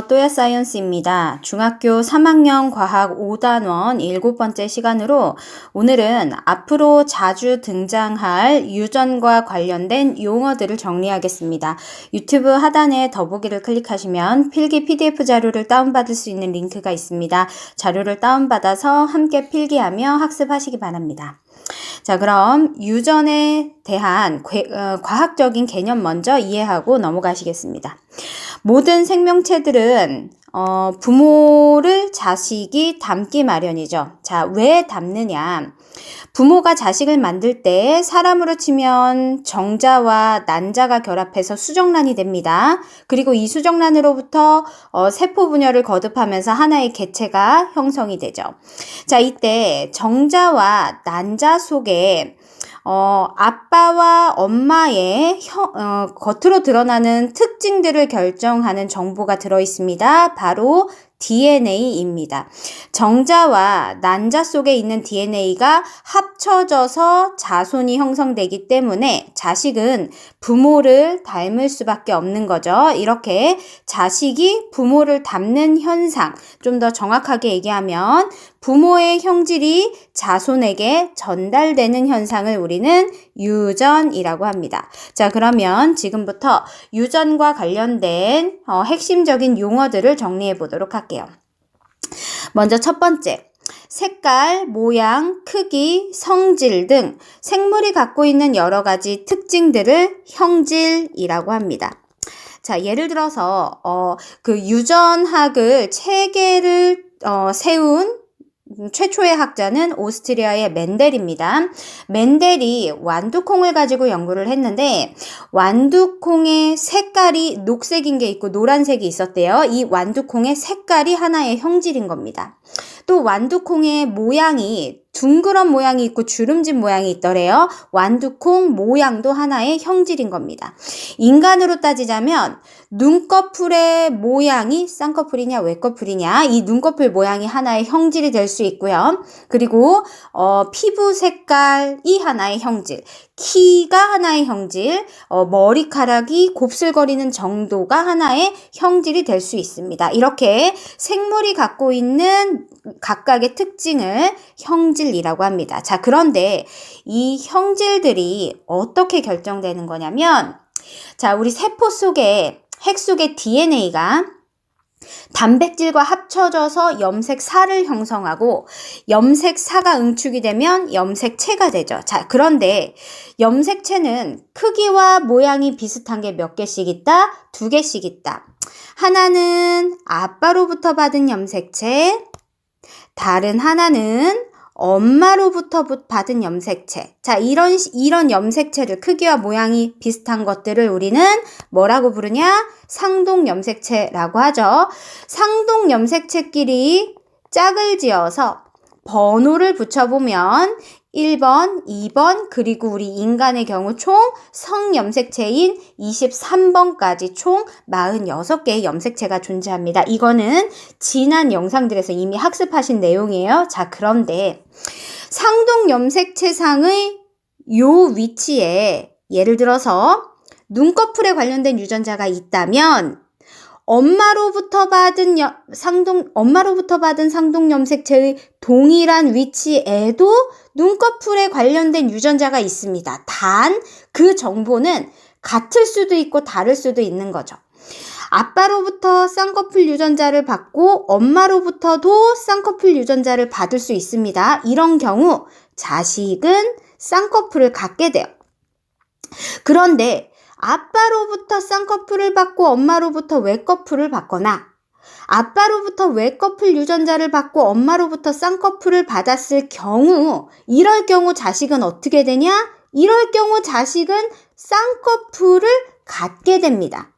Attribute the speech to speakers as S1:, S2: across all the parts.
S1: 또야 사이언스입니다. 중학교 3학년 과학 5단원 7번째 시간으로 오늘은 앞으로 자주 등장할 유전과 관련된 용어들을 정리하겠습니다. 유튜브 하단에 더보기를 클릭하시면 필기 PDF 자료를 다운받을 수 있는 링크가 있습니다. 자료를 다운받아서 함께 필기하며 학습하시기 바랍니다. 자, 그럼 유전에 대한 과학적인 개념 먼저 이해하고 넘어가시겠습니다. 모든 생명체들은 부모를 자식이 닮기 마련이죠. 자, 왜 닮느냐? 부모가 자식을 만들 때 사람으로 치면 정자와 난자가 결합해서 수정란이 됩니다. 그리고 이 수정란으로부터 세포 분열을 거듭하면서 하나의 개체가 형성이 되죠. 자, 이때 정자와 난자 속에 아빠와 엄마의 겉으로 드러나는 특징들을 결정하는 정보가 들어있습니다. 바로 DNA입니다. 정자와 난자 속에 있는 DNA가 합쳐져서 자손이 형성되기 때문에 자식은 부모를 닮을 수밖에 없는 거죠. 이렇게 자식이 부모를 닮는 현상, 좀 더 정확하게 얘기하면 부모의 형질이 자손에게 전달되는 현상을 우리는 유전이라고 합니다. 자, 그러면 지금부터 유전과 관련된 핵심적인 용어들을 정리해 보도록 할게요. 먼저 첫 번째, 색깔, 모양, 크기, 성질 등 생물이 갖고 있는 여러 가지 특징들을 형질이라고 합니다. 자, 예를 들어서 그 유전학을 체계를 세운 최초의 학자는 오스트리아의 멘델입니다. 멘델이 완두콩을 가지고 연구를 했는데 완두콩의 색깔이 녹색인 게 있고 노란색이 있었대요. 이 완두콩의 색깔이 하나의 형질인 겁니다. 또 완두콩의 모양이 둥그런 모양이 있고 주름진 모양이 있더래요. 완두콩 모양도 하나의 형질인 겁니다. 인간으로 따지자면 눈꺼풀의 모양이 쌍꺼풀이냐 외꺼풀이냐, 이 눈꺼풀 모양이 하나의 형질이 될 수 있고요. 그리고 피부 색깔이 하나의 형질, 키가 하나의 형질, 머리카락이 곱슬거리는 정도가 하나의 형질이 될 수 있습니다. 이렇게 생물이 갖고 있는 각각의 특징을 형질이라고 합니다. 자, 그런데 이 형질들이 어떻게 결정되는 거냐면, 자, 우리 세포 속에 핵 속의 DNA가 단백질과 합쳐져서 염색사를 형성하고 염색사가 응축이 되면 염색체가 되죠. 자, 그런데 염색체는 크기와 모양이 비슷한 게 몇 개씩 있다? 2개씩 있다. 하나는 아빠로부터 받은 염색체, 다른 하나는 엄마로부터 받은 염색체. 자, 이런 염색체를, 크기와 모양이 비슷한 것들을 우리는 뭐라고 부르냐? 상동 염색체라고 하죠. 상동 염색체끼리 짝을 지어서 번호를 붙여보면 1번, 2번, 그리고 우리 인간의 경우 총 성염색체인 23번까지 총 46개의 염색체가 존재합니다. 이거는 지난 영상들에서 이미 학습하신 내용이에요. 자, 그런데 상동 염색체상의 요 위치에 예를 들어서 눈꺼풀에 관련된 유전자가 있다면 엄마로부터 받은 상동 염색체의 동일한 위치에도 눈꺼풀에 관련된 유전자가 있습니다. 단 그 정보는 같을 수도 있고 다를 수도 있는 거죠. 아빠로부터 쌍꺼풀 유전자를 받고 엄마로부터도 쌍꺼풀 유전자를 받을 수 있습니다. 이런 경우 자식은 쌍꺼풀을 갖게 돼요. 그런데 아빠로부터 쌍꺼풀을 받고 엄마로부터 외꺼풀을 받거나 아빠로부터 외꺼풀 유전자를 받고 엄마로부터 쌍꺼풀을 받았을 경우, 이럴 경우 자식은 어떻게 되냐? 이럴 경우 자식은 쌍꺼풀을 갖게 됩니다.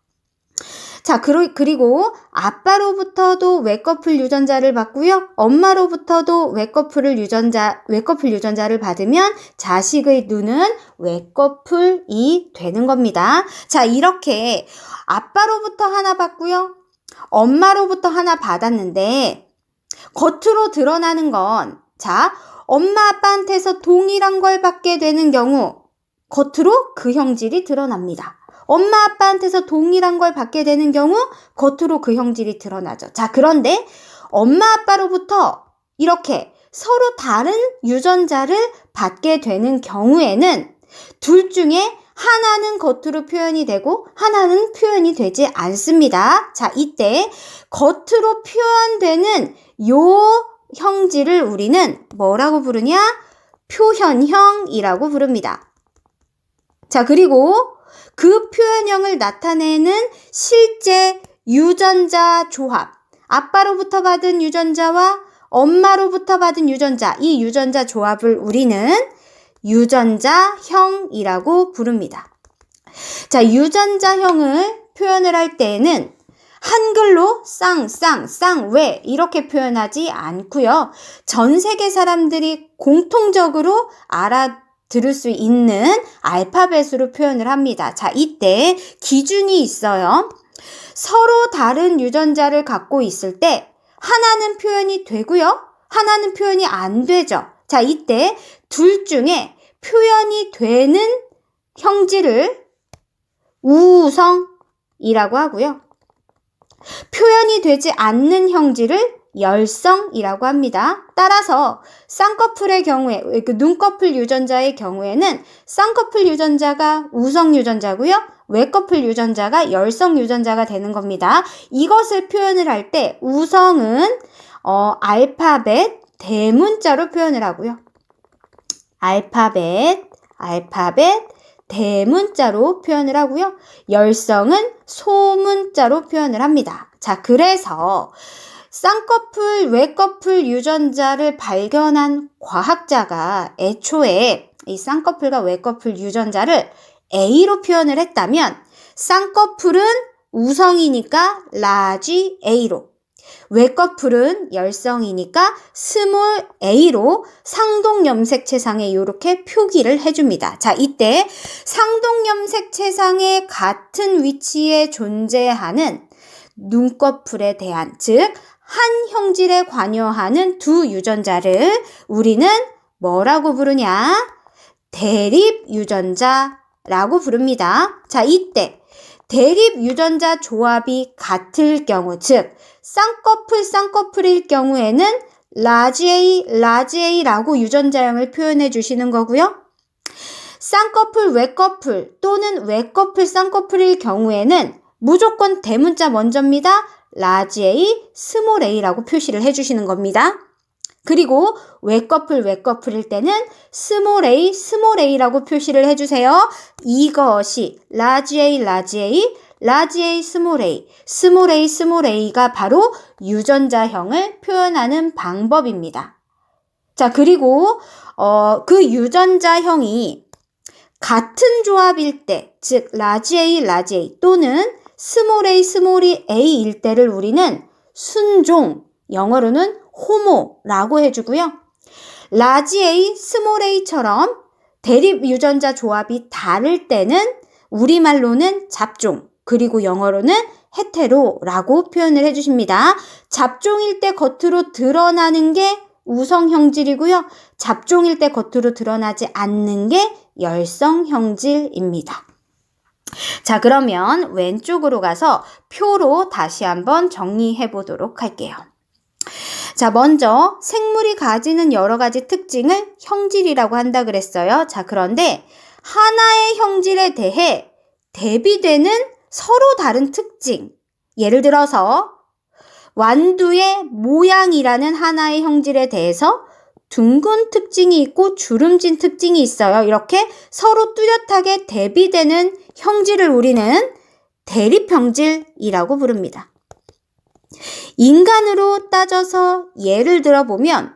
S1: 자, 그리고 아빠로부터도 외꺼풀 유전자를 받고요. 엄마로부터도 외꺼풀 유전자를 받으면 자식의 눈은 외꺼풀이 되는 겁니다. 자, 이렇게 아빠로부터 하나 받고요. 엄마로부터 하나 받았는데 겉으로 드러나는 건, 자, 엄마 아빠한테서 동일한 걸 받게 되는 경우 겉으로 그 형질이 드러납니다. 엄마 아빠한테서 동일한 걸 받게 되는 경우 겉으로 그 형질이 드러나죠. 자, 그런데 엄마 아빠로부터 이렇게 서로 다른 유전자를 받게 되는 경우에는 둘 중에 하나는 겉으로 표현이 되고 하나는 표현이 되지 않습니다. 자, 이때 겉으로 표현되는 요 형질을 우리는 뭐라고 부르냐? 표현형이라고 부릅니다. 자, 그리고 그 표현형을 나타내는 실제 유전자 조합, 아빠로부터 받은 유전자와 엄마로부터 받은 유전자, 이 유전자 조합을 우리는 유전자형이라고 부릅니다. 자, 유전자형을 표현을 할 때에는 한글로 쌍, 왜 이렇게 표현하지 않고요. 전 세계 사람들이 공통적으로 알아들을 수 있는 알파벳으로 표현을 합니다. 자, 이때 기준이 있어요. 서로 다른 유전자를 갖고 있을 때 하나는 표현이 되고요. 하나는 표현이 안 되죠. 자, 이때 둘 중에 표현이 되는 형질을 우성이라고 하고요. 표현이 되지 않는 형질을 열성이라고 합니다. 따라서 쌍꺼풀의 경우에, 눈꺼풀 유전자의 경우에는 쌍꺼풀 유전자가 우성 유전자고요. 외꺼풀 유전자가 열성 유전자가 되는 겁니다. 이것을 표현을 할 때 우성은 알파벳 대문자로 표현을 하고요. 알파벳 대문자로 표현을 하고요. 열성은 소문자로 표현을 합니다. 자, 그래서 쌍꺼풀, 외꺼풀 유전자를 발견한 과학자가 애초에 이 쌍꺼풀과 외꺼풀 유전자를 A로 표현을 했다면 쌍꺼풀은 우성이니까 라지 A로, 외꺼풀은 열성이니까 스몰 a로 상동염색체상에 이렇게 표기를 해줍니다. 자, 이때 상동염색체상에 같은 위치에 존재하는 눈꺼풀에 대한, 즉 한 형질에 관여하는 두 유전자를 우리는 뭐라고 부르냐? 대립 유전자라고 부릅니다. 자, 이때 대립 유전자 조합이 같을 경우, 즉 쌍꺼풀일 경우에는 라지 A라고 유전자형을 표현해 주시는 거고요. 쌍꺼풀, 외꺼풀 또는 외꺼풀, 쌍꺼풀일 경우에는 무조건 대문자 먼저입니다. 라지 A, 스몰 a라고 표시를 해주시는 겁니다. 그리고 외꺼풀일 때는 스몰 a라고 표시를 해주세요. 이것이 라지 A, 스몰 a가 바로 유전자형을 표현하는 방법입니다. 자, 그리고 그 유전자형이 같은 조합일 때, 즉 라지 A 또는 스몰 A일 때를 우리는 순종, 영어로는 호모라고 해주고요. 라지 A, 스몰 a처럼 대립 유전자 조합이 다를 때는 우리말로는 잡종, 그리고 영어로는 헤테로라고 표현을 해주십니다. 잡종일 때 겉으로 드러나는 게 우성 형질이고요. 잡종일 때 겉으로 드러나지 않는 게 열성 형질입니다. 자, 그러면 왼쪽으로 가서 표로 다시 한번 정리해 보도록 할게요. 자, 먼저 생물이 가지는 여러 가지 특징을 형질이라고 한다 그랬어요. 자, 그런데 하나의 형질에 대해 대비되는 서로 다른 특징, 예를 들어서 완두의 모양이라는 하나의 형질에 대해서 둥근 특징이 있고 주름진 특징이 있어요. 이렇게 서로 뚜렷하게 대비되는 형질을 우리는 대립형질이라고 부릅니다. 인간으로 따져서 예를 들어보면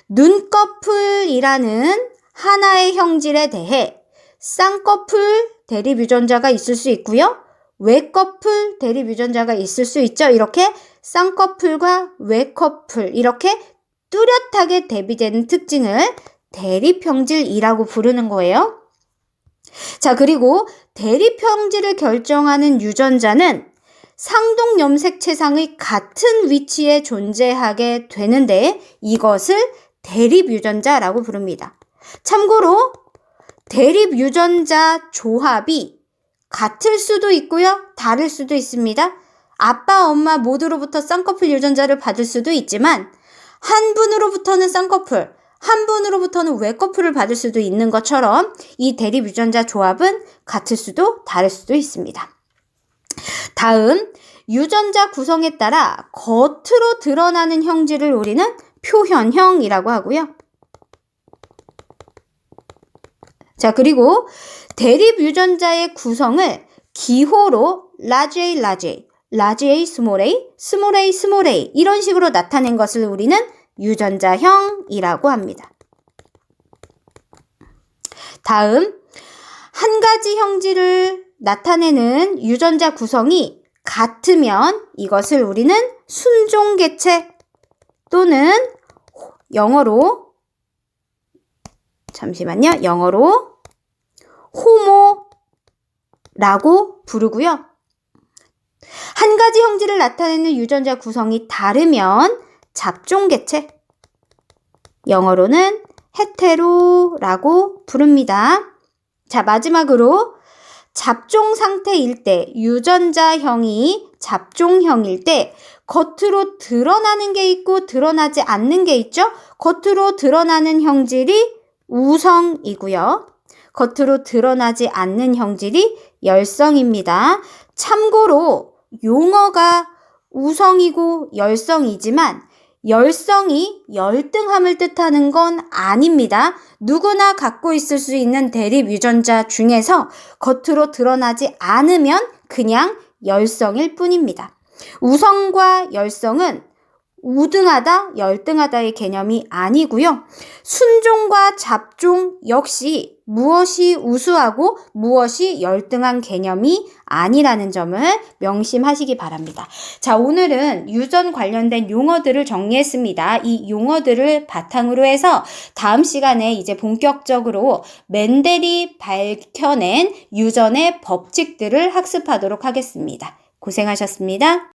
S1: 눈꺼풀이라는 하나의 형질에 대해 쌍꺼풀 대립 유전자가 있을 수 있고요. 외꺼풀 대립 유전자가 있을 수 있죠. 이렇게 쌍꺼풀과 외꺼풀 이렇게 뚜렷하게 대비되는 특징을 대립형질이라고 부르는 거예요. 자, 그리고 대립형질을 결정하는 유전자는 상동염색체상의 같은 위치에 존재하게 되는데 이것을 대립유전자라고 부릅니다. 참고로 대립유전자 조합이 같을 수도 있고요. 다를 수도 있습니다. 아빠, 엄마 모두로부터 쌍꺼풀 유전자를 받을 수도 있지만 한 분으로부터는 쌍꺼풀, 한 분으로부터는 외꺼풀을 받을 수도 있는 것처럼 이 대립 유전자 조합은 같을 수도 다를 수도 있습니다. 다음, 유전자 구성에 따라 겉으로 드러나는 형질을 우리는 표현형이라고 하고요. 자, 그리고 대립 유전자의 구성을 기호로 large A, large A, large A, small a, small a, small a 이런 식으로 나타낸 것을 우리는 유전자형이라고 합니다. 다음, 한 가지 형질을 나타내는 유전자 구성이 같으면 이것을 우리는 순종개체 또는 영어로 호모라고 부르고요. 한 가지 형질을 나타내는 유전자 구성이 다르면 잡종개체, 영어로는 헤테로라고 부릅니다. 자, 마지막으로 잡종 상태일 때, 유전자형이 잡종형일 때 겉으로 드러나는 게 있고 드러나지 않는 게 있죠? 겉으로 드러나는 형질이 우성이고요. 겉으로 드러나지 않는 형질이 열성입니다. 참고로 용어가 우성이고 열성이지만 열성이 열등함을 뜻하는 건 아닙니다. 누구나 갖고 있을 수 있는 대립 유전자 중에서 겉으로 드러나지 않으면 그냥 열성일 뿐입니다. 우성과 열성은 우등하다, 열등하다의 개념이 아니고요. 순종과 잡종 역시 무엇이 우수하고 무엇이 열등한 개념이 아니라는 점을 명심하시기 바랍니다. 자, 오늘은 유전 관련된 용어들을 정리했습니다. 이 용어들을 바탕으로 해서 다음 시간에 이제 본격적으로 멘델이 밝혀낸 유전의 법칙들을 학습하도록 하겠습니다. 고생하셨습니다.